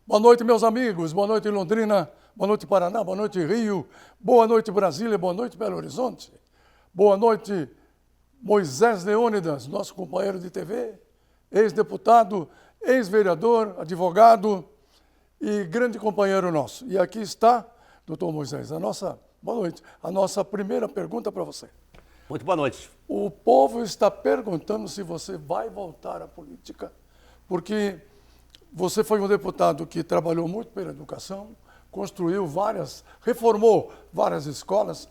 Boa noite, meus amigos. Boa noite, Londrina. Boa noite, Paraná. Boa noite, Rio. Boa noite, Brasília. Boa noite, Belo Horizonte. Boa noite, Moisés Leônidas, nosso companheiro de TV, ex-deputado, ex-vereador, advogado e grande companheiro nosso. E aqui está, doutor Moisés, boa noite, a nossa primeira pergunta para você. Muito boa noite. O povo está perguntando se você vai voltar à política, porque você foi um deputado que trabalhou muito pela educação, reformou várias escolas,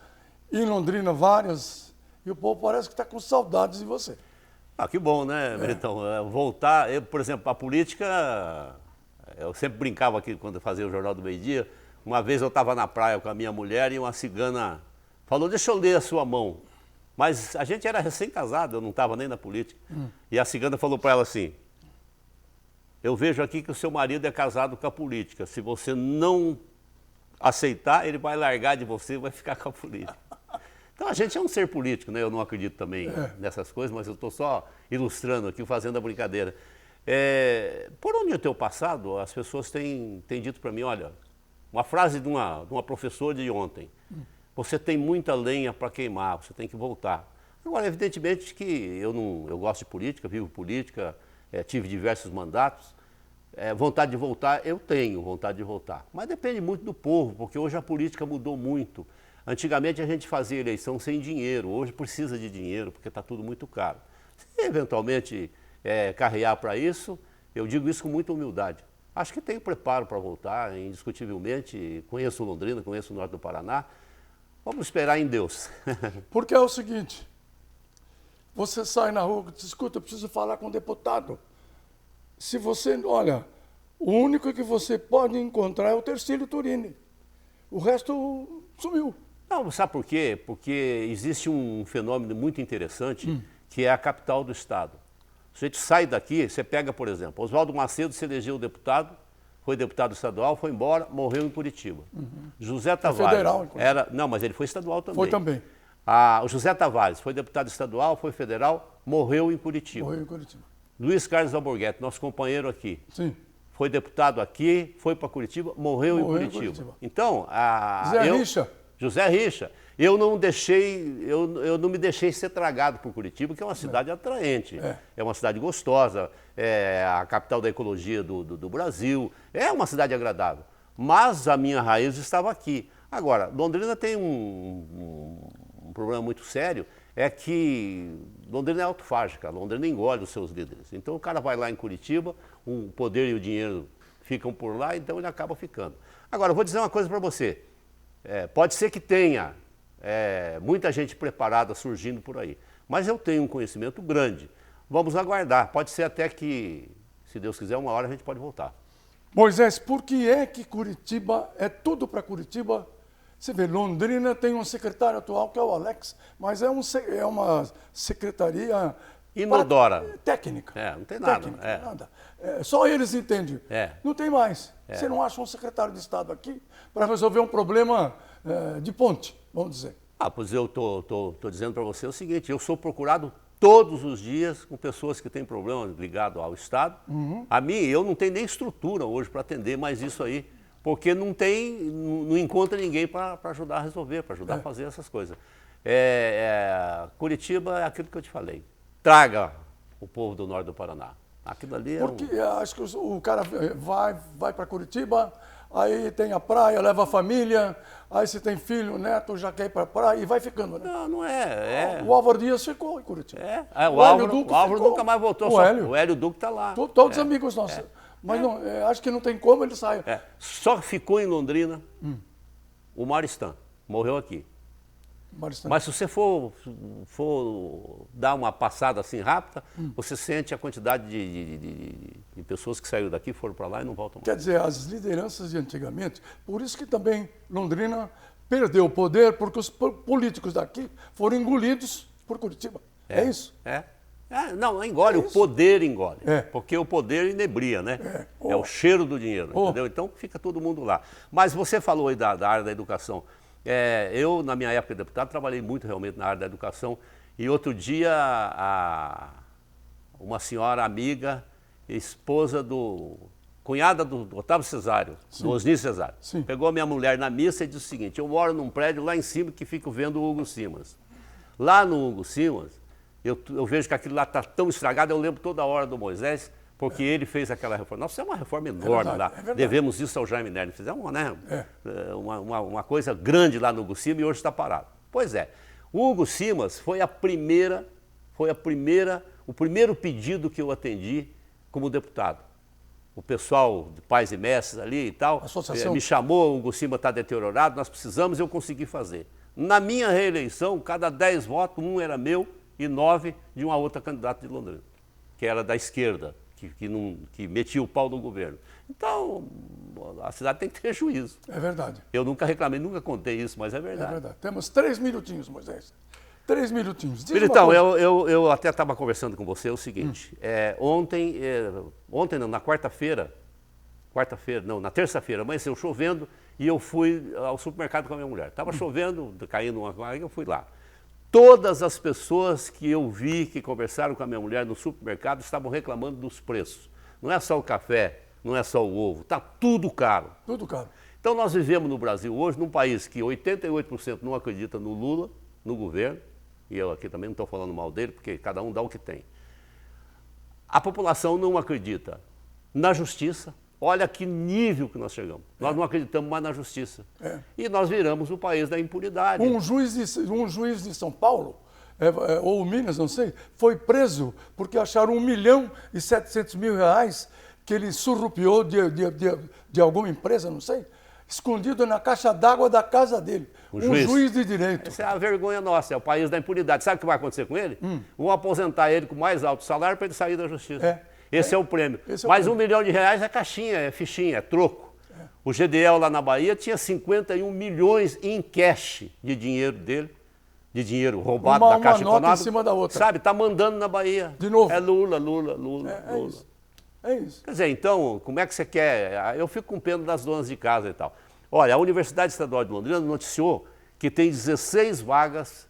em Londrina várias, e o povo parece que está com saudades de você. Ah, que bom, né, Meritão? Voltar, por exemplo, a política, eu sempre brincava aqui quando eu fazia o Jornal do Meio-Dia. Uma vez eu estava na praia com a minha mulher e uma cigana falou, deixa eu ler a sua mão. Mas a gente era recém-casado, eu não estava nem na política. E a cigana falou para ela assim, eu vejo aqui que o seu marido é casado com a política. Se você não aceitar, ele vai largar de você e vai ficar com a política. Então a gente é um ser político, né? Eu não acredito também nessas coisas, mas eu estou só ilustrando aqui, fazendo a brincadeira. Por onde eu tenho passado, as pessoas têm dito para mim, olha, uma frase de uma professora de ontem, você tem muita lenha para queimar, você tem que voltar. Agora, evidentemente que eu gosto de política, vivo política, tive diversos mandatos, vontade de voltar, eu tenho vontade de voltar. Mas depende muito do povo, porque hoje a política mudou muito. Antigamente a gente fazia eleição sem dinheiro, hoje precisa de dinheiro, porque está tudo muito caro. Se eventualmente carrear para isso, eu digo isso com muita humildade. Acho que tenho preparo para voltar, indiscutivelmente, conheço Londrina, conheço o norte do Paraná. Vamos esperar em Deus. Porque é o seguinte, você sai na rua e diz, escuta, eu preciso falar com o deputado. Se você, olha, o único que você pode encontrar é o Tercílio Turini. O resto sumiu. Não, sabe por quê? Porque existe um fenômeno muito interessante, que é a capital do Estado. Se a gente sai daqui, você pega, por exemplo, Oswaldo Macedo se elegeu deputado, foi deputado estadual, foi embora, morreu em Curitiba. José Tavares federal, não, mas ele foi estadual também. Foi também. O José Tavares foi deputado estadual, foi federal, morreu em Curitiba. Morreu em Curitiba. Luiz Carlos Alborguete, nosso companheiro aqui. Sim. Foi deputado aqui, foi para Curitiba, morreu em Curitiba. Então, José Richa, eu não me deixei ser tragado por Curitiba, que é uma cidade atraente, é uma cidade gostosa, é a capital da ecologia do Brasil, é uma cidade agradável. Mas a minha raiz estava aqui. Agora, Londrina tem um problema muito sério, é que Londrina é autofágica, Londrina engole os seus líderes. Então o cara vai lá em Curitiba, o poder e o dinheiro ficam por lá, então ele acaba ficando. Agora, eu vou dizer uma coisa para você. Pode ser que tenha muita gente preparada surgindo por aí, mas eu tenho um conhecimento grande. Vamos aguardar. Pode ser até que, se Deus quiser, uma hora a gente pode voltar. Moisés, por que é que Curitiba é tudo para Curitiba? Você vê, Londrina tem um secretário atual que é o Alex, mas é uma secretaria inodora. Técnica. Não tem nada. Técnica, nada. Só eles entendem. Não tem mais. Você não acha um secretário de Estado aqui para resolver um problema de ponte, vamos dizer. Pois eu tô dizendo para você o seguinte, eu sou procurado todos os dias com pessoas que têm problema ligado ao Estado. A mim, eu não tenho nem estrutura hoje para atender mais isso aí, porque não encontra ninguém para ajudar a resolver, para ajudar a fazer essas coisas. Curitiba é aquilo que eu te falei. Traga o povo do norte do Paraná. Aquilo ali porque acho que o cara vai para Curitiba, aí tem a praia, leva a família, aí se tem filho, neto, já quer ir para a praia e vai ficando, né? Não é. O Álvaro Dias ficou em Curitiba. O Álvaro nunca mais voltou, o Hélio Duque está lá. Todos amigos nossos. Mas não, acho que não tem como ele sair. Só ficou em Londrina o Maristã, morreu aqui. Mas se você for dar uma passada assim rápida, você sente a quantidade de pessoas que saíram daqui, foram para lá e não voltam mais. Quer dizer, as lideranças de antigamente, por isso que também Londrina perdeu o poder, porque os políticos daqui foram engolidos por Curitiba. É isso? Não engole, o poder engole. Porque o poder inebria, né? É o cheiro do dinheiro, entendeu? Então fica todo mundo lá. Mas você falou aí da área da educação. Eu, na minha época de deputado, trabalhei muito realmente na área da educação. E outro dia, uma senhora amiga, esposa do cunhada do Otávio Cesário, do Osni Cesário, Sim. pegou a minha mulher na missa e disse o seguinte: eu moro num prédio lá em cima que fico vendo o Hugo Simas. Lá no Hugo Simas, eu vejo que aquilo lá está tão estragado, eu lembro toda hora do Moisés, porque ele fez aquela reforma. Nós fizemos uma reforma enorme lá. Devemos isso ao Jaime Lerner. Fizemos, né, uma coisa grande lá no Hugo Simas e hoje está parado. Pois é, o Hugo Simas foi o primeiro pedido que eu atendi como deputado. O pessoal de Pais e Mestres ali e tal, me chamou, o Hugo Simas está deteriorado, nós precisamos, eu consegui fazer. Na minha reeleição, cada 10 votos, 1 era meu e 9 de uma outra candidata de Londrina, que era da esquerda, que metia o pau no governo. Então, a cidade tem que ter juízo. É verdade. Eu nunca reclamei, nunca contei isso, mas é verdade. É verdade. Temos 3 minutinhos, Moisés. 3 minutinhos. Então, eu até estava conversando com você o seguinte, ontem não, na na terça-feira, amanheceu chovendo e eu fui ao supermercado com a minha mulher. Estava chovendo, caindo uma água, eu fui lá. Todas as pessoas que eu vi que conversaram com a minha mulher no supermercado estavam reclamando dos preços. Não é só o café, não é só o ovo, está tudo caro. Tudo caro. Então nós vivemos no Brasil hoje, num país que 88% não acredita no Lula, no governo, e eu aqui também não estou falando mal dele, porque cada um dá o que tem. A população não acredita na justiça. Olha que nível que nós chegamos. Nós não acreditamos mais na justiça. E nós viramos o país da impunidade. Um juiz de São Paulo, ou Minas, não sei, foi preso porque acharam R$1.700.000 que ele surrupiou de alguma empresa, não sei, escondido na caixa d'água da casa dele. Um juiz de direito. Essa é a vergonha nossa, é o país da impunidade. Sabe o que vai acontecer com ele? Vão aposentar ele com mais alto salário para ele sair da justiça. Esse é o prêmio. Mas R$1 milhão é caixinha, é fichinha, é troco. O GDL lá na Bahia tinha 51 milhões em cash de dinheiro dele, de dinheiro roubado da Caixa Econômica. Uma nota em cima da outra. Sabe, tá mandando na Bahia. De novo. É Lula. É isso. Quer dizer, então, como é que você quer? Eu fico com pena das donas de casa e tal. Olha, a Universidade Estadual de Londrina noticiou que tem 16 vagas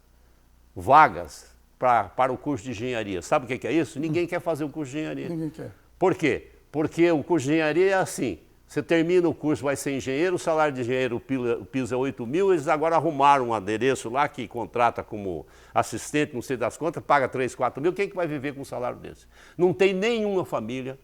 para o curso de engenharia. Sabe o que é isso? Ninguém quer fazer o curso de engenharia. Ninguém quer. Por quê? Porque o curso de engenharia é assim. Você termina o curso, vai ser engenheiro, o salário de engenheiro, o piso é 8 mil, eles agora arrumaram um adereço lá que contrata como assistente, não sei das contas, paga 3, 4 mil, quem que vai viver com um salário desse? Não tem nenhuma família,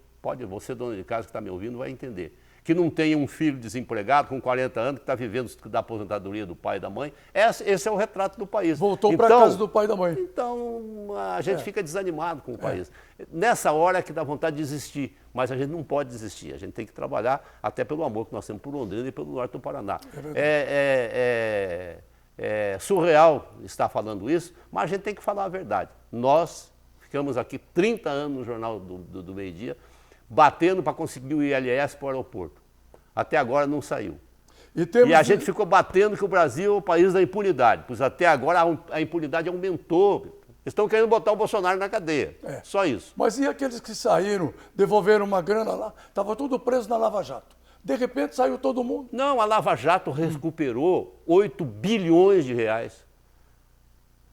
você dona de casa que está me ouvindo vai entender, que não tenha um filho desempregado com 40 anos que está vivendo da aposentadoria do pai e da mãe. Esse é o retrato do país. Voltou para a casa do pai e da mãe. Então, a gente fica desanimado com o país. Nessa hora é que dá vontade de desistir, mas a gente não pode desistir. A gente tem que trabalhar até pelo amor que nós temos por Londrina e pelo norte do Paraná. É surreal estar falando isso, mas a gente tem que falar a verdade. Nós ficamos aqui 30 anos no Jornal do Meio-Dia, batendo para conseguir o ILS para o aeroporto. Até agora não saiu. E a gente ficou batendo que o Brasil é o país da impunidade, pois até agora a impunidade aumentou. Eles estão querendo botar o Bolsonaro na cadeia. Só isso. Mas e aqueles que saíram, devolveram uma grana lá, estava tudo preso na Lava Jato. De repente saiu todo mundo. Não, a Lava Jato recuperou 8 bilhões de reais.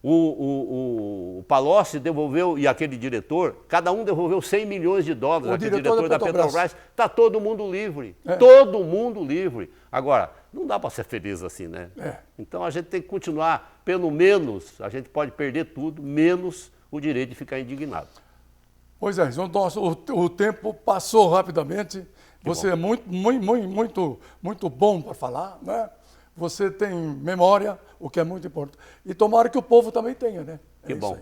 O Palocci devolveu, e aquele diretor, cada um devolveu 100 milhões de dólares. O aquele diretor da Petrobras. Está todo mundo livre. Todo mundo livre. Agora, não dá para ser feliz assim, né? Então a gente tem que continuar, pelo menos, a gente pode perder tudo, menos o direito de ficar indignado. Pois é, o tempo passou rapidamente. Você é muito bom para falar, né? Você tem memória, o que é muito importante. E tomara que o povo também tenha, né? Que bom.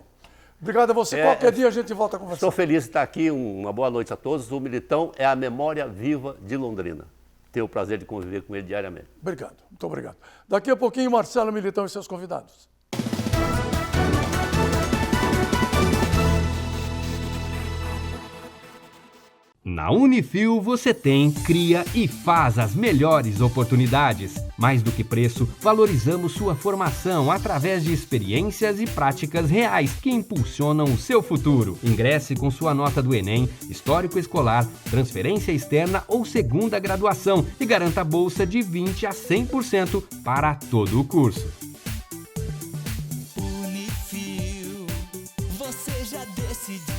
Obrigado a você. Qualquer dia a gente volta a conversar. Estou feliz de estar aqui. Uma boa noite a todos. O Militão é a memória viva de Londrina. Tenho o prazer de conviver com ele diariamente. Obrigado. Muito obrigado. Daqui a pouquinho, Marcelo Militão e seus convidados. Na Unifil você tem, cria e faz as melhores oportunidades. Mais do que preço, valorizamos sua formação através de experiências e práticas reais que impulsionam o seu futuro. Ingresse com sua nota do Enem, histórico escolar, transferência externa ou segunda graduação e garanta a bolsa de 20% a 100% para todo o curso. Unifil, você já decidiu.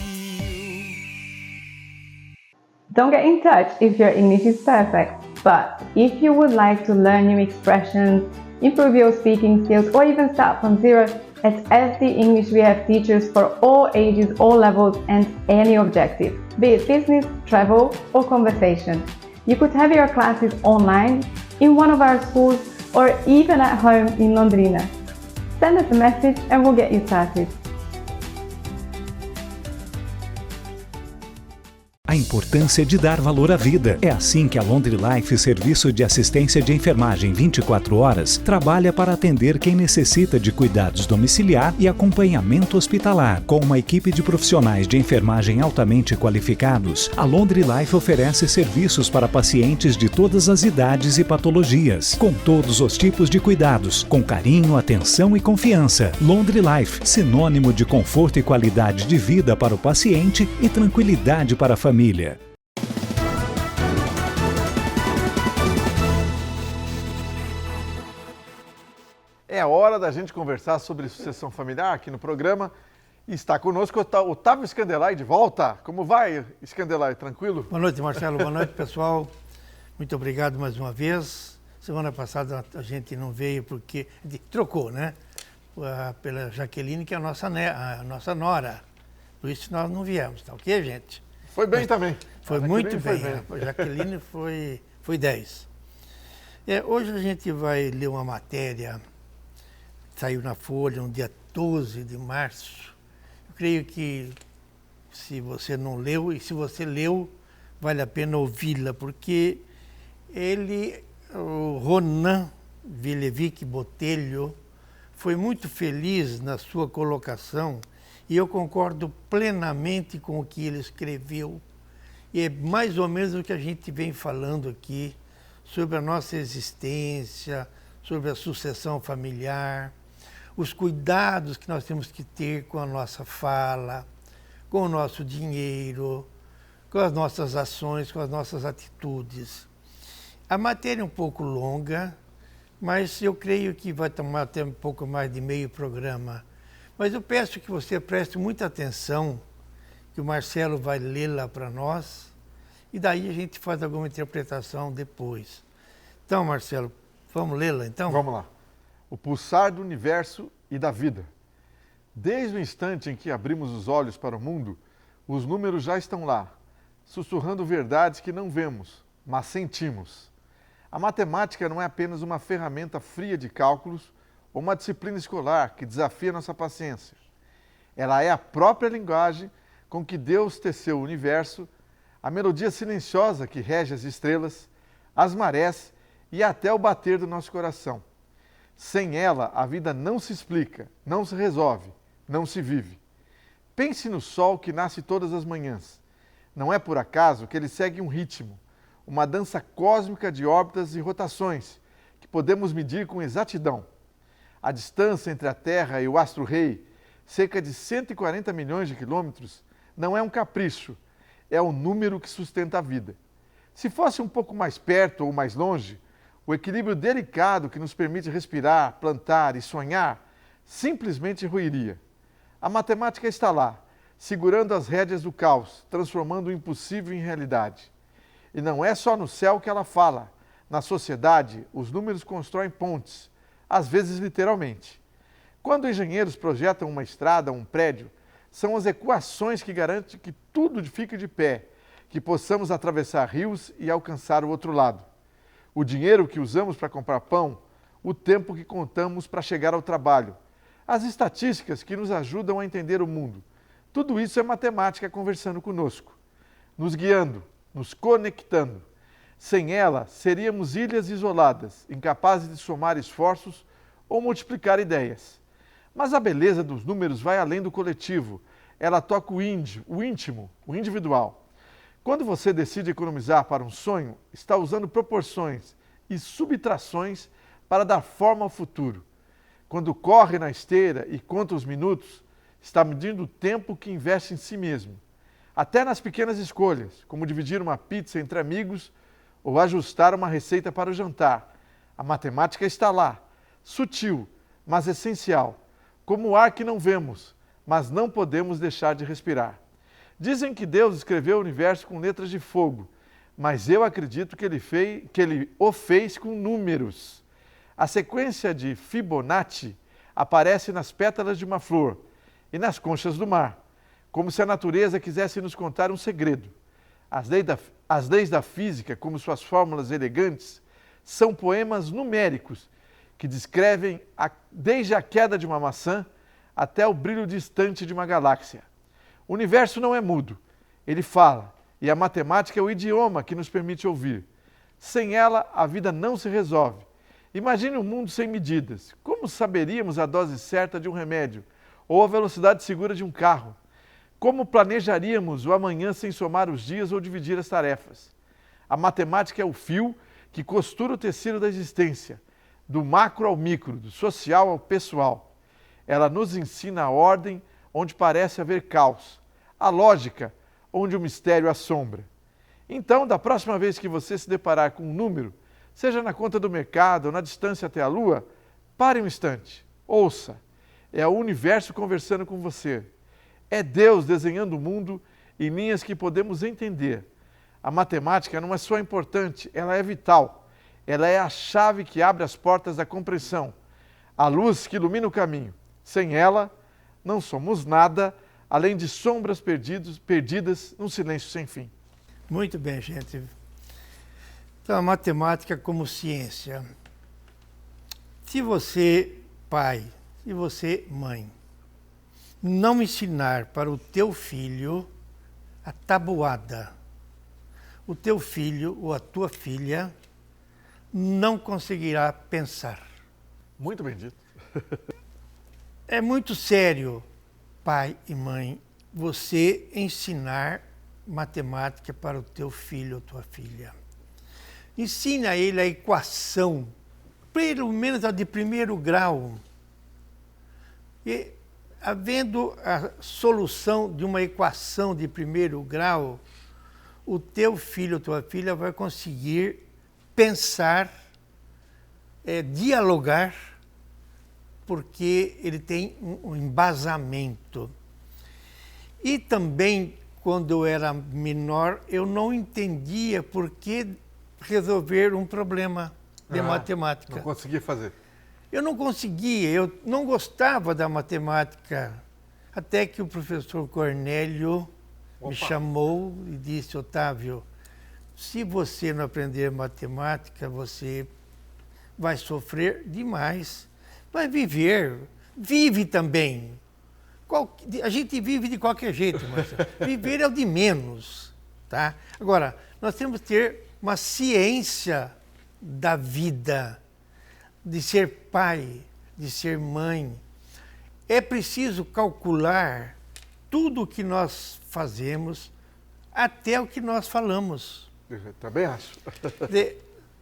Don't get in touch if your English is perfect. But if you would like to learn new expressions, improve your speaking skills, or even start from zero, at SD English we have teachers for all ages, all levels, and any objective, be it business, travel, or conversation. You could have your classes online, in one of our schools, or even at home in Londrina. Send us a message and we'll get you started. A importância de dar valor à vida. É assim que a Laundry Life, serviço de assistência de enfermagem 24 horas, trabalha para atender quem necessita de cuidados domiciliar e acompanhamento hospitalar. Com uma equipe de profissionais de enfermagem altamente qualificados, a Laundry Life oferece serviços para pacientes de todas as idades e patologias, com todos os tipos de cuidados, com carinho, atenção e confiança. Laundry Life, sinônimo de conforto e qualidade de vida para o paciente e tranquilidade para a família. É hora da gente conversar sobre sucessão familiar aqui no programa. E está conosco o Otávio Scandelay de volta. Como vai, Scandelay? Tranquilo? Boa noite, Marcelo. Boa noite, pessoal. Muito obrigado mais uma vez. Semana passada a gente não veio porque trocou, né? Pela Jaqueline, que é a nossa nora. Por isso nós não viemos, tá ok, gente? Foi bem também. Foi muito bem. A Jaqueline foi 10. Hoje a gente vai ler uma matéria, saiu na Folha no dia 12 de março. Eu creio que se você não leu, e se você leu, vale a pena ouvi-la, porque o Ronan Villevic Botelho, foi muito feliz na sua colocação. E eu concordo plenamente com o que ele escreveu. E é mais ou menos o que a gente vem falando aqui sobre a nossa existência, sobre a sucessão familiar, os cuidados que nós temos que ter com a nossa fala, com o nosso dinheiro, com as nossas ações, com as nossas atitudes. A matéria é um pouco longa, mas eu creio que vai tomar até um pouco mais de meio programa. Mas eu peço que você preste muita atenção, que o Marcelo vai lê-la para nós, e daí a gente faz alguma interpretação depois. Então, Marcelo, vamos lê-la então? Vamos lá. O pulsar do universo e da vida. Desde o instante em que abrimos os olhos para o mundo, os números já estão lá, sussurrando verdades que não vemos, mas sentimos. A matemática não é apenas uma ferramenta fria de cálculos, ou uma disciplina escolar que desafia nossa paciência. Ela é a própria linguagem com que Deus teceu o universo, a melodia silenciosa que rege as estrelas, as marés e até o bater do nosso coração. Sem ela, a vida não se explica, não se resolve, não se vive. Pense no sol que nasce todas as manhãs. Não é por acaso que ele segue um ritmo, uma dança cósmica de órbitas e rotações que podemos medir com exatidão. A distância entre a Terra e o astro-rei, cerca de 140 milhões de quilômetros, não é um capricho, é o número que sustenta a vida. Se fosse um pouco mais perto ou mais longe, o equilíbrio delicado que nos permite respirar, plantar e sonhar simplesmente ruiria. A matemática está lá, segurando as rédeas do caos, transformando o impossível em realidade. E não é só no céu que ela fala. Na sociedade, os números constroem pontes, às vezes literalmente. Quando engenheiros projetam uma estrada ou um prédio, são as equações que garantem que tudo fique de pé, que possamos atravessar rios e alcançar o outro lado. O dinheiro que usamos para comprar pão, o tempo que contamos para chegar ao trabalho, as estatísticas que nos ajudam a entender o mundo. Tudo isso é matemática conversando conosco, nos guiando, nos conectando. Sem ela, seríamos ilhas isoladas, incapazes de somar esforços ou multiplicar ideias. Mas a beleza dos números vai além do coletivo. Ela toca o íntimo, o individual. Quando você decide economizar para um sonho, está usando proporções e subtrações para dar forma ao futuro. Quando corre na esteira e conta os minutos, está medindo o tempo que investe em si mesmo. Até nas pequenas escolhas, como dividir uma pizza entre amigos ou ajustar uma receita para o jantar. A matemática está lá, sutil, mas essencial, como o ar que não vemos, mas não podemos deixar de respirar. Dizem que Deus escreveu o universo com letras de fogo, mas eu acredito que ele o fez com números. A sequência de Fibonacci aparece nas pétalas de uma flor e nas conchas do mar, como se a natureza quisesse nos contar um segredo. As leis da física, como suas fórmulas elegantes, são poemas numéricos que descrevem desde a queda de uma maçã até o brilho distante de uma galáxia. O universo não é mudo, ele fala, e a matemática é o idioma que nos permite ouvir. Sem ela, a vida não se resolve. Imagine um mundo sem medidas. Como saberíamos a dose certa de um remédio ou a velocidade segura de um carro? Como planejaríamos o amanhã sem somar os dias ou dividir as tarefas? A matemática é o fio que costura o tecido da existência, do macro ao micro, do social ao pessoal. Ela nos ensina a ordem onde parece haver caos, a lógica onde o mistério assombra. Então, da próxima vez que você se deparar com um número, seja na conta do mercado ou na distância até a Lua, pare um instante, ouça. É o universo conversando com você. É Deus desenhando o mundo em linhas que podemos entender. A matemática não é só importante, ela é vital. Ela é a chave que abre as portas da compreensão, a luz que ilumina o caminho. Sem ela, não somos nada, além de sombras perdidas num silêncio sem fim. Muito bem, gente. Então, a matemática como ciência. Se você, pai, se você, mãe, não ensinar para o teu filho a tabuada, o teu filho ou a tua filha não conseguirá pensar. Muito bem dito. É muito sério, pai e mãe, você ensinar matemática para o teu filho ou tua filha. Ensine a ele a equação, pelo menos a de primeiro grau. E, havendo a solução de uma equação de primeiro grau, o teu filho ou tua filha vai conseguir pensar, dialogar, porque ele tem um embasamento. E também, quando eu era menor, eu não entendia por que resolver um problema de matemática. Não conseguia fazer. Eu não conseguia, eu não gostava da matemática, até que o professor Cornélio me chamou e disse: Otávio, se você não aprender matemática, você vai sofrer demais. Vai viver, vive também. A gente vive de qualquer jeito, mas viver é o de menos, tá? Agora, nós temos que ter uma ciência da vida, de ser pai, de ser mãe. É preciso calcular tudo o que nós fazemos, até o que nós falamos. Eu também acho.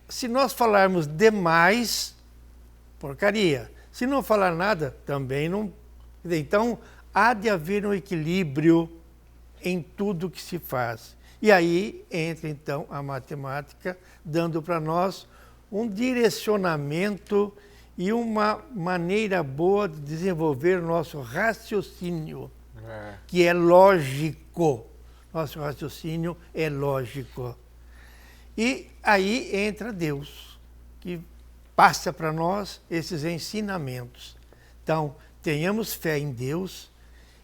Se nós falarmos demais, porcaria. Se não falar nada, também não. Então, há de haver um equilíbrio em tudo que se faz. E aí entra, então, a matemática, dando para nós um direcionamento e uma maneira boa de desenvolver o nosso raciocínio, que é lógico. Nosso raciocínio é lógico. E aí entra Deus, que passa para nós esses ensinamentos. Então, tenhamos fé em Deus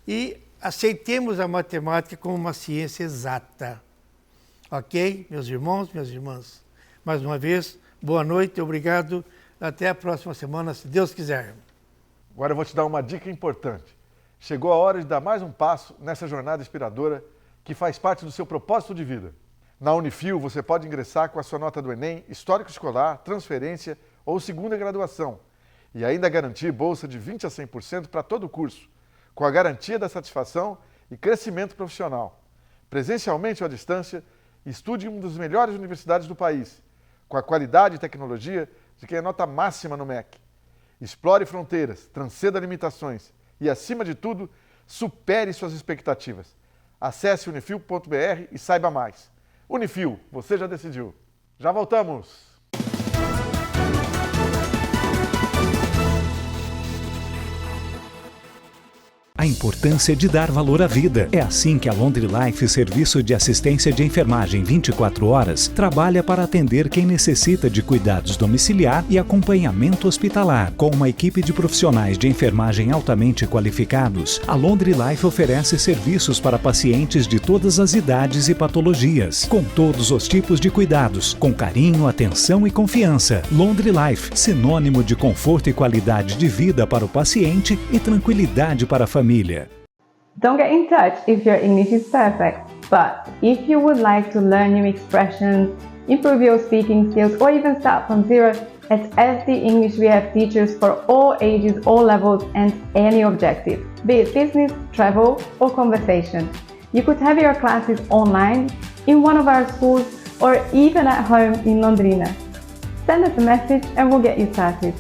e aceitemos a matemática como uma ciência exata. Ok, meus irmãos, minhas irmãs? Mais uma vez, boa noite, obrigado. Até a próxima semana, se Deus quiser. Agora eu vou te dar uma dica importante. Chegou a hora de dar mais um passo nessa jornada inspiradora que faz parte do seu propósito de vida. Na Unifil, você pode ingressar com a sua nota do Enem, histórico escolar, transferência ou segunda graduação e ainda garantir bolsa de 20% a 100% para todo o curso, com a garantia da satisfação e crescimento profissional. Presencialmente ou à distância, estude em uma das melhores universidades do país, com a qualidade e tecnologia de quem é nota máxima no MEC. Explore fronteiras, transcenda limitações e, acima de tudo, supere suas expectativas. Acesse unifil.br e saiba mais. Unifil, você já decidiu. Já voltamos! A a importância de dar valor à vida. É assim que a Laundry Life, serviço de assistência de enfermagem 24 horas, trabalha para atender quem necessita de cuidados domiciliar e acompanhamento hospitalar. Com uma equipe de profissionais de enfermagem altamente qualificados, a Laundry Life oferece serviços para pacientes de todas as idades e patologias, com todos os tipos de cuidados, com carinho, atenção e confiança. Laundry Life, sinônimo de conforto e qualidade de vida para o paciente e tranquilidade para a família. Don't get in touch if your English is perfect, but if you would like to learn new expressions, improve your speaking skills, or even start from zero, at SD English we have teachers for all ages, all levels, and any objective, be it business, travel, or conversation. You could have your classes online, in one of our schools, or even at home in Londrina. Send us a message and we'll get you started.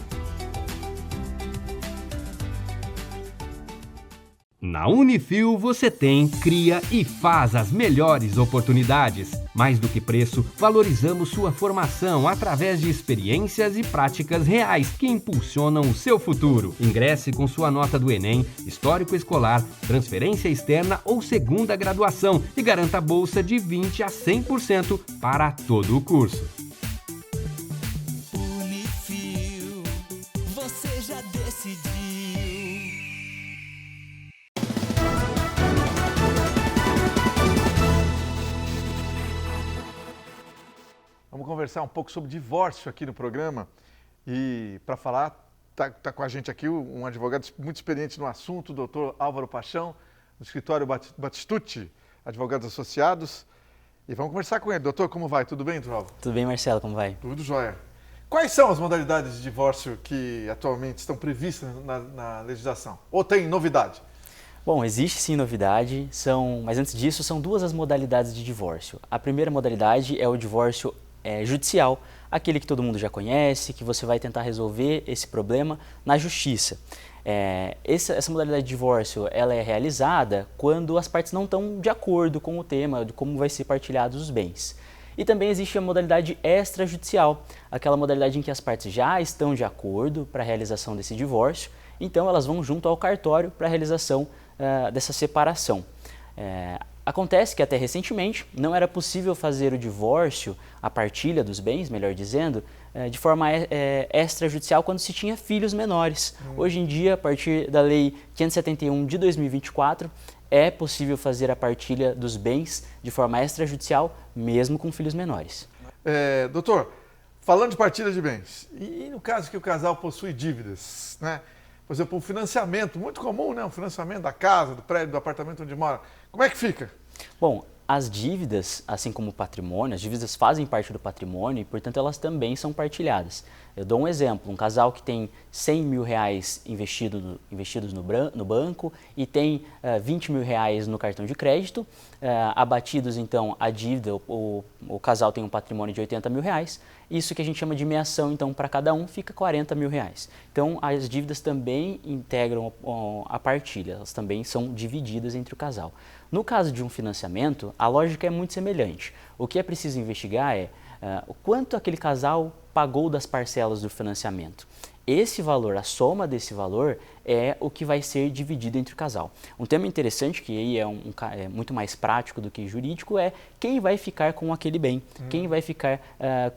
Na Unifil você tem, cria e faz as melhores oportunidades. Mais do que preço, valorizamos sua formação através de experiências e práticas reais que impulsionam o seu futuro. Ingresse com sua nota do Enem, histórico escolar, transferência externa ou segunda graduação e garanta a bolsa de 20% a 100% para todo o curso. Unifil, você já decidiu. Vamos conversar um pouco sobre divórcio aqui no programa. E para falar, tá com a gente aqui um advogado muito experiente no assunto, o doutor Álvaro Paixão, do escritório Batistucci, Advogados Associados. E vamos conversar com ele. Doutor, como vai? Tudo bem, doutor Álvaro? Tudo bem, Marcelo, como vai? Tudo jóia. Quais são as modalidades de divórcio que atualmente estão previstas na legislação? Ou tem novidade? Bom, existe sim novidade, mas antes disso são duas as modalidades de divórcio. A primeira modalidade é o divórcio judicial, aquele que todo mundo já conhece, que você vai tentar resolver esse problema na justiça. Essa modalidade de divórcio ela é realizada quando as partes não estão de acordo com o tema de como vai ser partilhados os bens. E também existe a modalidade extrajudicial, aquela modalidade em que as partes já estão de acordo para a realização desse divórcio, então elas vão junto ao cartório para a realização dessa separação. Acontece que até recentemente não era possível fazer o divórcio, a partilha dos bens, melhor dizendo, de forma extrajudicial quando se tinha filhos menores. Hoje em dia, a partir da Lei 571 de 2024, é possível fazer a partilha dos bens de forma extrajudicial, mesmo com filhos menores. Doutor, falando de partilha de bens, e no caso que o casal possui dívidas, né? Por exemplo, um financiamento, muito comum, né? Um financiamento da casa, do prédio, do apartamento onde mora. Como é que fica? Bom, as dívidas, assim como o patrimônio, as dívidas fazem parte do patrimônio e, portanto, elas também são partilhadas. Eu dou um exemplo, um casal que tem 100 mil reais investidos no banco e tem 20 mil reais no cartão de crédito, abatidos então a dívida, o casal tem um patrimônio de 80 mil reais, isso que a gente chama de meação, então para cada um fica 40 mil reais. Então as dívidas também integram a partilha, elas também são divididas entre o casal. No caso de um financiamento, a lógica é muito semelhante. O que é preciso investigar é o quanto aquele casal pagou das parcelas do financiamento. Esse valor, a soma desse valor, é o que vai ser dividido entre o casal. Um tema interessante, que aí é muito mais prático do que jurídico, é quem vai ficar com aquele bem, quem vai ficar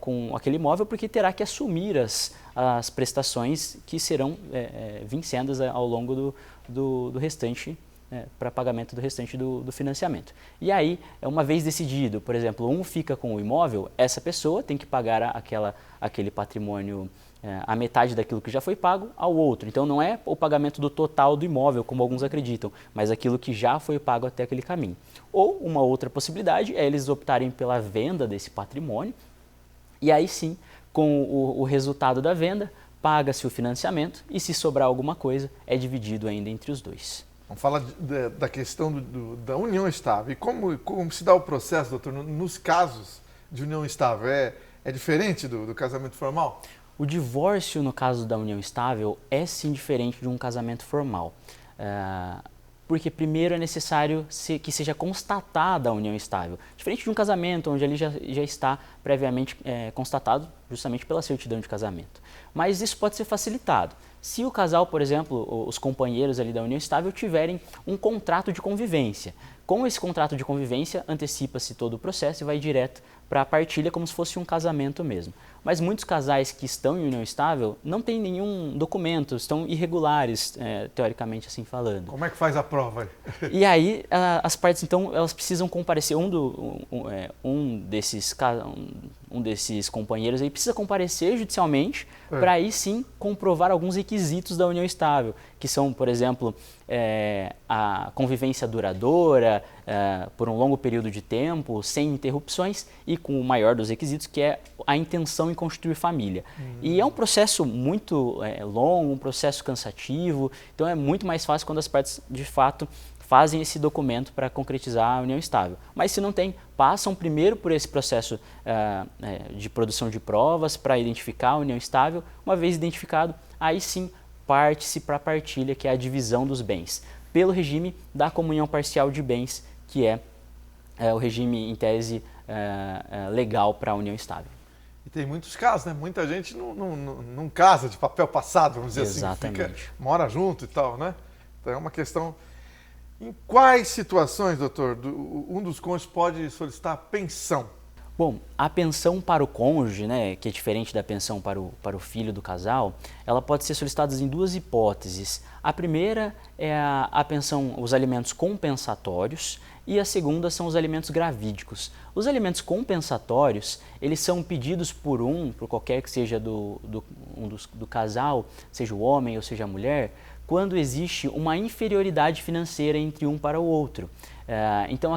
com aquele imóvel, porque terá que assumir as prestações que serão vincendas ao longo do restante, para pagamento do restante do financiamento. E aí, uma vez decidido, por exemplo, um fica com o imóvel, essa pessoa tem que pagar aquele patrimônio, a metade daquilo que já foi pago ao outro. Então não é o pagamento do total do imóvel, como alguns acreditam, mas aquilo que já foi pago até aquele caminho. Ou uma outra possibilidade é eles optarem pela venda desse patrimônio, e aí sim, com o resultado da venda, paga-se o financiamento e se sobrar alguma coisa, é dividido ainda entre os dois. Vamos falar da questão da união estável. E como se dá o processo, doutor, nos casos de união estável? É diferente do casamento formal? O divórcio, no caso da união estável, é sim diferente de um casamento formal. Porque primeiro é necessário que seja constatada a união estável. Diferente de um casamento, onde ele já está previamente constatado, justamente pela certidão de casamento. Mas isso pode ser facilitado. se o casal, por exemplo, os companheiros ali da união estável tiverem um contrato de convivência. Com esse contrato de convivência, antecipa-se todo o processo e vai direto para a partilha como se fosse um casamento mesmo. Mas muitos casais que estão em união estável não têm nenhum documento, estão irregulares, teoricamente assim falando. Como é que faz a prova aí? E aí as partes então elas precisam comparecer, um desses companheiros aí precisa comparecer judicialmente para aí sim comprovar alguns requisitos da união estável, que são, por exemplo, a convivência duradoura por um longo período de tempo, sem interrupções e com o maior dos requisitos, que é a intenção em constituir família. E é um processo muito longo, um processo cansativo, então é muito mais fácil quando as partes de fato fazem esse documento para concretizar a união estável. Mas se não tem, passam primeiro por esse processo de produção de provas para identificar a união estável. Uma vez identificado, aí sim parte-se para a partilha, que é a divisão dos bens, pelo regime da comunhão parcial de bens, que é o regime, em tese, legal para a união estável. E tem muitos casos, né? Muita gente não casa de papel passado, vamos dizer Exatamente. assim, mora junto e tal, né? Então é uma questão... Em quais situações, doutor, um dos cônjuges pode solicitar pensão? Bom, a pensão para o cônjuge, né, que é diferente da pensão para o filho do casal, ela pode ser solicitada em duas hipóteses. A primeira é a pensão, os alimentos compensatórios, e a segunda são os alimentos gravídicos. Os alimentos compensatórios, eles são pedidos por qualquer que seja do casal, seja o homem ou seja a mulher, quando existe uma inferioridade financeira entre um para o outro. Então,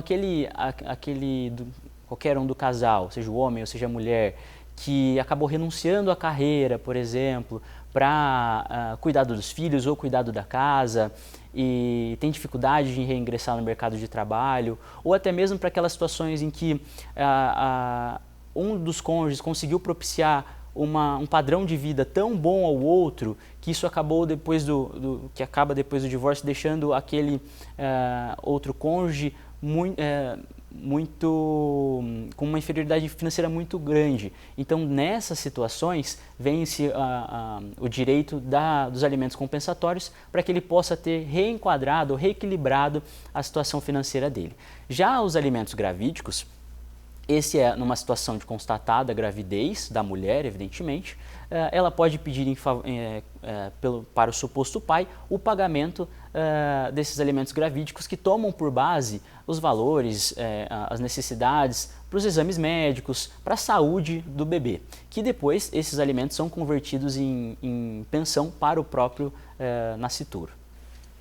qualquer um do casal, seja o homem ou seja a mulher, que acabou renunciando à carreira, por exemplo, para cuidado dos filhos ou cuidado da casa e tem dificuldade de reingressar no mercado de trabalho, ou até mesmo para aquelas situações em que um dos cônjuges conseguiu propiciar um padrão de vida tão bom ao outro que isso acabou depois acaba depois do divórcio deixando aquele outro cônjuge com uma inferioridade financeira muito grande. Então, nessas situações, vem-se o direito dos alimentos compensatórios para que ele possa ter reenquadrado ou reequilibrado a situação financeira dele. Já os alimentos gravídicos, esse é numa situação de constatada gravidez da mulher, evidentemente, ela pode pedir para o suposto pai o pagamento desses alimentos gravídicos que tomam por base os valores, as necessidades para os exames médicos, para a saúde do bebê, que depois esses alimentos são convertidos em pensão para o próprio nascituro.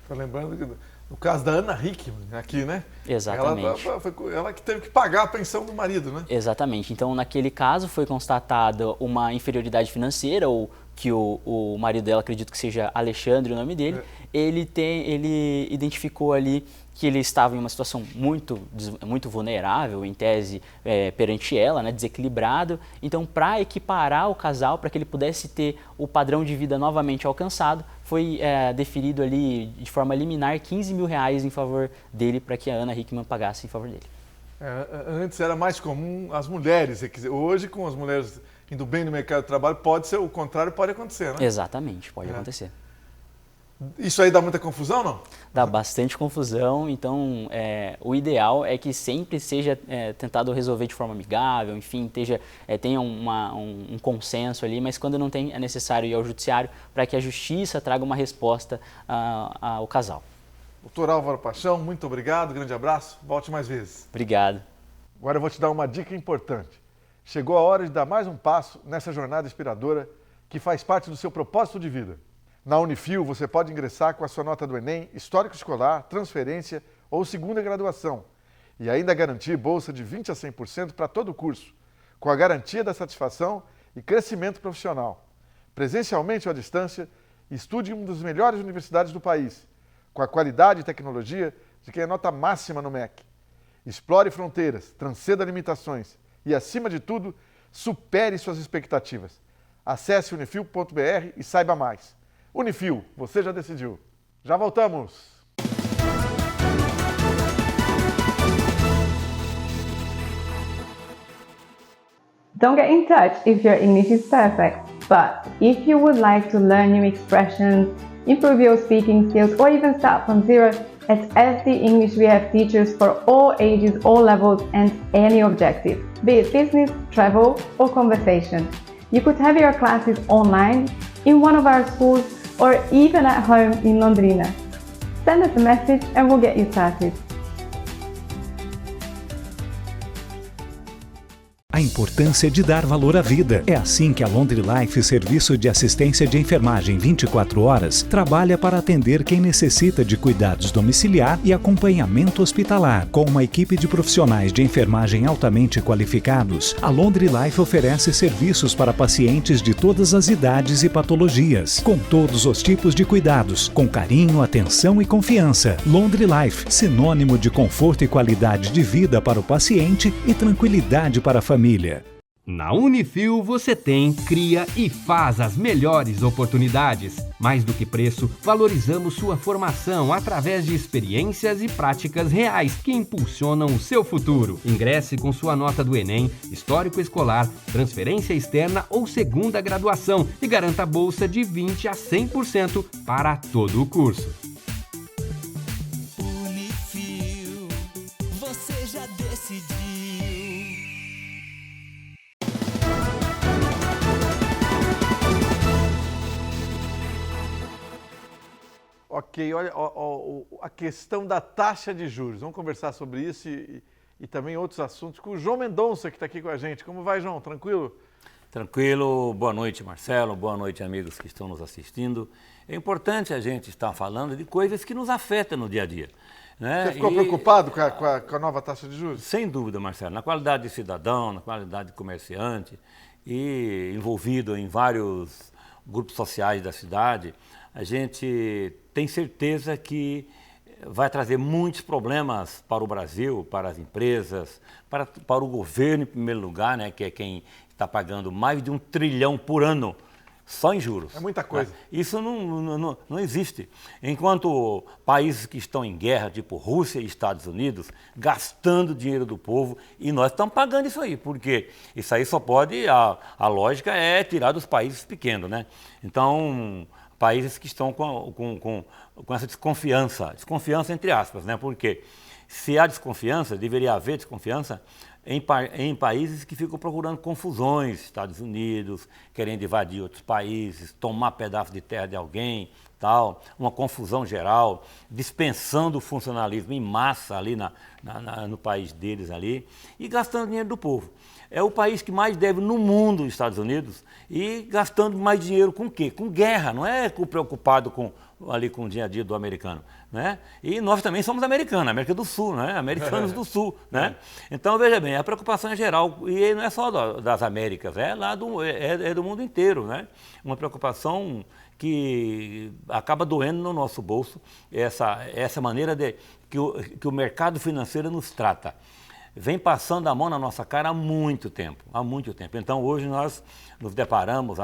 Estou lembrando que no caso da Ana Hickman, aqui, né? Exatamente. Ela que teve que pagar a pensão do marido, né? Exatamente. Então, naquele caso, foi constatada uma inferioridade financeira, ou que o marido dela, acredito que seja Alexandre o nome dele, ele identificou ali que ele estava em uma situação muito vulnerável, em tese, perante ela, né, desequilibrado. Então, para equiparar o casal, para que ele pudesse ter o padrão de vida novamente alcançado, foi deferido ali de forma liminar R$15 mil em favor dele, para que a Ana Hickman pagasse em favor dele. Antes era mais comum as mulheres, hoje com as mulheres indo bem no mercado de trabalho, pode ser o contrário, pode acontecer, né? Exatamente, pode acontecer. Isso aí dá muita confusão, não? Dá bastante confusão, então o ideal é que sempre seja tentado resolver de forma amigável, enfim, tenha um consenso ali, mas quando não tem, é necessário ir ao judiciário para que a justiça traga uma resposta ao casal. Doutor Álvaro Paixão, muito obrigado, grande abraço, volte mais vezes. Obrigado. Agora eu vou te dar uma dica importante. Chegou a hora de dar mais um passo nessa jornada inspiradora que faz parte do seu propósito de vida. Na Unifil, você pode ingressar com a sua nota do Enem, histórico escolar, transferência ou segunda graduação e ainda garantir bolsa de 20% a 100% para todo o curso, com a garantia da satisfação e crescimento profissional. Presencialmente ou à distância, estude em uma das melhores universidades do país, com a qualidade e tecnologia de quem é nota máxima no MEC. Explore fronteiras, transcenda limitações e, acima de tudo, supere suas expectativas. Acesse unifil.br e saiba mais. Unifil, você já decidiu. Já voltamos! Don't get in touch if your English is perfect, But if you would like to learn new expressions, improve your speaking skills, or even start from zero, at SD English we have teachers for all ages, all levels, and any objective, be it business, travel, or conversation. You could have your classes online, in one of our schools, or even at home in Londrina. Send us a message and we'll get you started. A importância de dar valor à vida. É assim que a Laundry Life, serviço de assistência de enfermagem 24 horas, trabalha para atender quem necessita de cuidados domiciliar e acompanhamento hospitalar. Com uma equipe de profissionais de enfermagem altamente qualificados, a Laundry Life oferece serviços para pacientes de todas as idades e patologias, com todos os tipos de cuidados, com carinho, atenção e confiança. Laundry Life, sinônimo de conforto e qualidade de vida para o paciente e tranquilidade para a família. Na Unifil você tem, cria e faz as melhores oportunidades. Mais do que preço, valorizamos sua formação através de experiências e práticas reais que impulsionam o seu futuro. Ingresse com sua nota do Enem, histórico escolar, transferência externa ou segunda graduação e garanta a bolsa de 20% a 100% para todo o curso. Unifil, você já decidiu. Ok, olha a questão da taxa de juros. Vamos conversar sobre isso e também outros assuntos com o João Mendonça, que está aqui com a gente. Como vai, João? Tranquilo? Tranquilo. Boa noite, Marcelo. Boa noite, amigos que estão nos assistindo. É importante a gente estar falando de coisas que nos afetam no dia a dia. Né? Você ficou preocupado com a nova taxa de juros? Sem dúvida, Marcelo. Na qualidade de cidadão, na qualidade de comerciante e envolvido em vários grupos sociais da cidade, a gente tem certeza que vai trazer muitos problemas para o Brasil, para as empresas, para o governo em primeiro lugar, né, que é quem está pagando mais de 1 trilhão por ano só em juros. É muita coisa. Isso não existe. Enquanto países que estão em guerra, tipo Rússia e Estados Unidos, gastando dinheiro do povo, e nós estamos pagando isso aí, porque isso aí só pode, a lógica é tirar dos países pequenos, né? Então, países que estão com essa desconfiança entre aspas, né? Porque se há desconfiança, deveria haver desconfiança em países que ficam procurando confusões, Estados Unidos, querendo invadir outros países, tomar pedaço de terra de alguém, tal, uma confusão geral, dispensando o funcionalismo em massa ali no país deles ali e gastando dinheiro do povo. É o país que mais deve no mundo, os Estados Unidos, e gastando mais dinheiro com o quê? Com guerra, não é preocupado com o dia a dia do americano, né? E nós também somos americanos, América do Sul, né? Americanos do Sul, né? Então, veja bem, a preocupação é geral, e não é só das Américas, é do mundo inteiro, né? Uma preocupação que acaba doendo no nosso bolso, essa maneira que o mercado financeiro nos trata. Vem passando a mão na nossa cara há muito tempo. Então, hoje nós nos deparamos,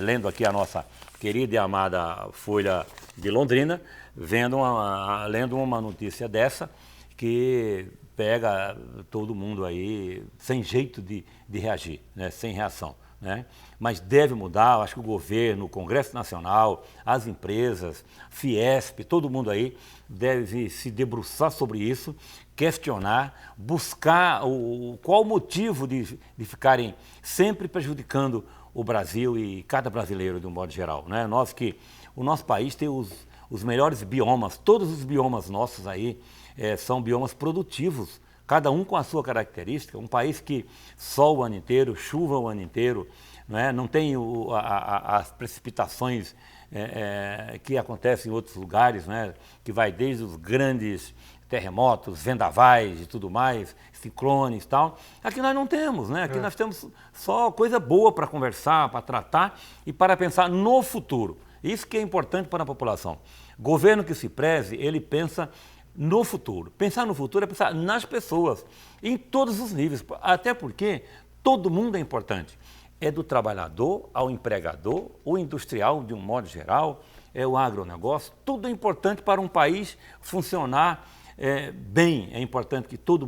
lendo aqui a nossa querida e amada Folha de Londrina, lendo uma notícia dessa que pega todo mundo aí sem jeito de reagir, né? Sem reação. Né? Mas deve mudar, eu acho que o governo, o Congresso Nacional, as empresas, Fiesp, todo mundo aí deve se debruçar sobre isso, questionar, buscar qual o motivo de ficarem sempre prejudicando o Brasil e cada brasileiro de um modo geral. Né? O nosso país tem os melhores biomas, todos os biomas nossos aí são biomas produtivos, cada um com a sua característica, um país que sol o ano inteiro, chuva o ano inteiro, né? Não tem as precipitações que acontecem em outros lugares, né? Que vai desde os grandes terremotos, vendavais e tudo mais, ciclones e tal. Aqui nós não temos, né? Aqui nós temos só coisa boa para conversar, para tratar e para pensar no futuro. Isso que é importante para a população. Governo que se preze, ele pensa no futuro. Pensar no futuro é pensar nas pessoas, em todos os níveis, até porque todo mundo é importante. É do trabalhador ao empregador, o industrial de um modo geral, é o agronegócio, tudo é importante para um país funcionar bem. É importante que todo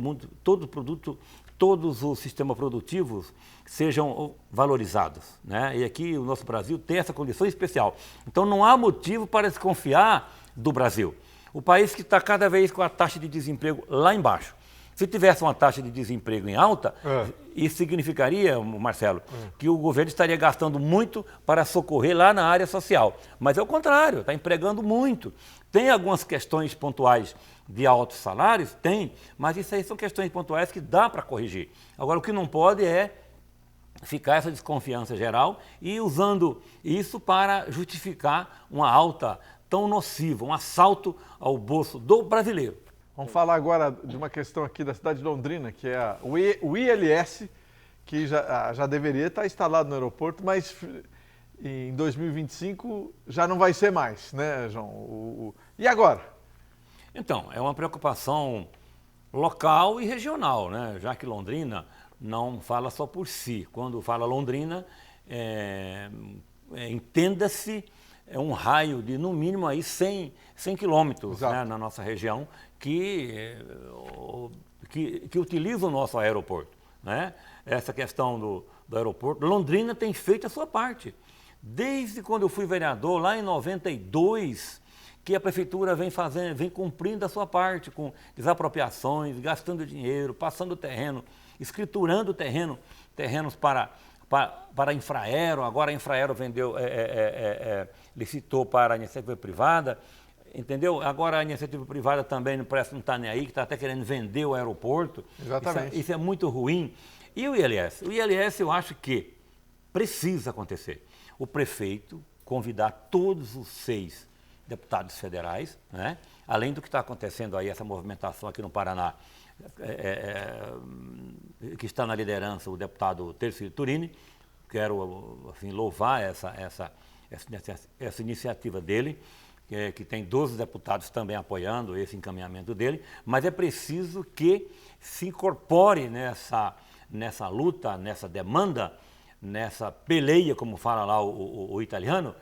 produto todos os sistemas produtivos sejam valorizados, né? E aqui o nosso Brasil tem essa condição especial. Então não há motivo para desconfiar do Brasil. O país que está cada vez com a taxa de desemprego lá embaixo. Se tivesse uma taxa de desemprego em alta, isso significaria, Marcelo, que o governo estaria gastando muito para socorrer lá na área social. Mas é o contrário, está empregando muito. Tem algumas questões pontuais de altos salários? Tem, mas isso aí são questões pontuais que dá para corrigir. Agora, o que não pode é ficar essa desconfiança geral e usando isso para justificar uma alta tão nociva, um assalto ao bolso do brasileiro. Vamos falar agora de uma questão aqui da cidade de Londrina, que é o ILS, que já deveria estar instalado no aeroporto, mas em 2025 já não vai ser mais, né, João? E agora? Então, é uma preocupação local e regional, né? Já que Londrina não fala só por si. Quando fala Londrina, entenda-se um raio de, no mínimo, aí 100 quilômetros, né, na nossa região, que utiliza o nosso aeroporto, né? Essa questão do aeroporto, Londrina tem feito a sua parte. Desde quando eu fui vereador, lá em 92, que a prefeitura vem cumprindo a sua parte, com desapropriações, gastando dinheiro, passando terreno, escriturando terrenos para a Infraero. Agora a Infraero licitou para a iniciativa privada, entendeu? Agora a iniciativa privada também não está nem aí, que está até querendo vender o aeroporto. Exatamente. Isso é muito ruim. E o ILS? O ILS eu acho que precisa acontecer. O prefeito convidar todos os 6 deputados federais, né? Além do que está acontecendo aí, essa movimentação aqui no Paraná, que está na liderança o deputado Tercio Turini. Quero assim, louvar essa iniciativa dele, que tem 12 deputados também apoiando esse encaminhamento dele, mas é preciso que se incorpore nessa luta, nessa demanda, nessa peleia, como fala lá o italiano,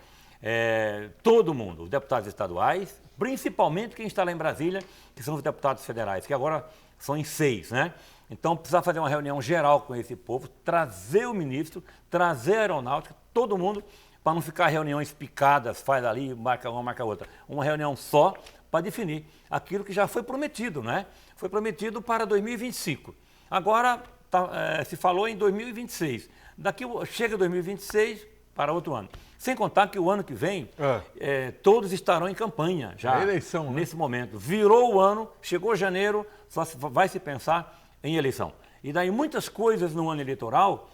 todo mundo, os deputados estaduais, principalmente quem está lá em Brasília, que são os deputados federais, que agora são em 6, né? Então precisa fazer uma reunião geral com esse povo, trazer o ministro, trazer a aeronáutica, todo mundo, para não ficar reuniões picadas, faz ali, marca uma, marca outra. Uma reunião só para definir aquilo que já foi prometido, né? Foi prometido para 2025. Agora se falou em 2026. Daqui chega 2026 para outro ano. Sem contar que o ano que vem, todos estarão em campanha já, eleição, nesse momento. Virou o ano, chegou janeiro, só vai se pensar em eleição. E daí muitas coisas no ano eleitoral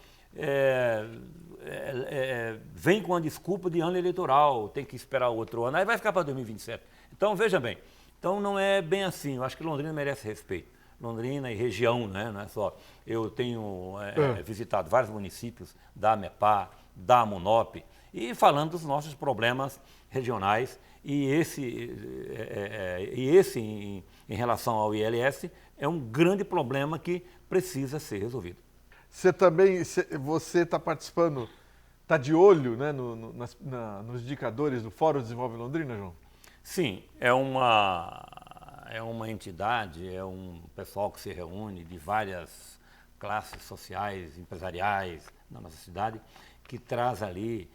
vem com a desculpa de ano eleitoral, tem que esperar o outro ano, aí vai ficar para 2027. Então, veja bem, então não é bem assim. Eu acho que Londrina merece respeito. Londrina e região, né? Não é só. Eu tenho visitado vários municípios da AMEPAR, da MUNOP, e falando dos nossos problemas regionais, e esse em relação ao ILS é um grande problema que precisa ser resolvido. Você está participando, está de olho, né, nos indicadores do Fórum Desenvolve Londrina, João? Sim, é uma entidade, é um pessoal que se reúne de várias classes sociais, empresariais na nossa cidade, que traz ali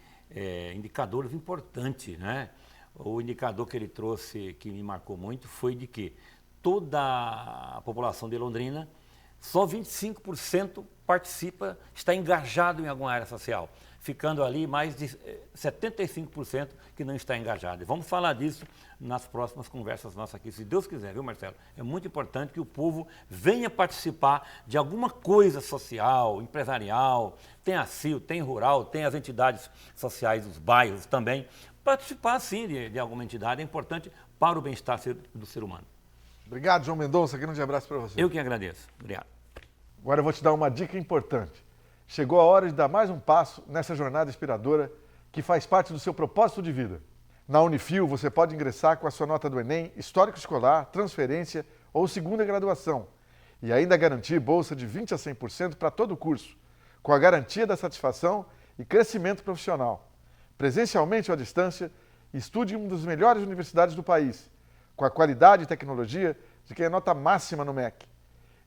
indicadores importantes, né? O indicador que ele trouxe, que me marcou muito, foi de que toda a população de Londrina, só 25% está engajado em alguma área social, ficando ali mais de 75% que não está engajado. E vamos falar disso nas próximas conversas nossas aqui, se Deus quiser, viu, Marcelo? É muito importante que o povo venha participar de alguma coisa social, empresarial, tem a CIL, tem rural, tem as entidades sociais dos bairros também. Participar, sim, de alguma entidade é importante para o bem-estar do ser humano. Obrigado, João Mendonça. Grande abraço para você. Eu que agradeço. Obrigado. Agora eu vou te dar uma dica importante. Chegou a hora de dar mais um passo nessa jornada inspiradora que faz parte do seu propósito de vida. Na Unifil, você pode ingressar com a sua nota do Enem, histórico escolar, transferência ou segunda graduação e ainda garantir bolsa de 20% a 100% para todo o curso, com a garantia da satisfação e crescimento profissional. Presencialmente ou à distância, estude em uma das melhores universidades do país, com a qualidade e tecnologia de quem é nota máxima no MEC.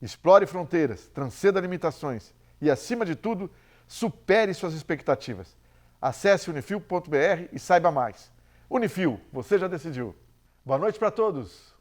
Explore fronteiras, transcenda limitações e, acima de tudo, supere suas expectativas. Acesse unifil.br e saiba mais. Unifil, você já decidiu. Boa noite para todos!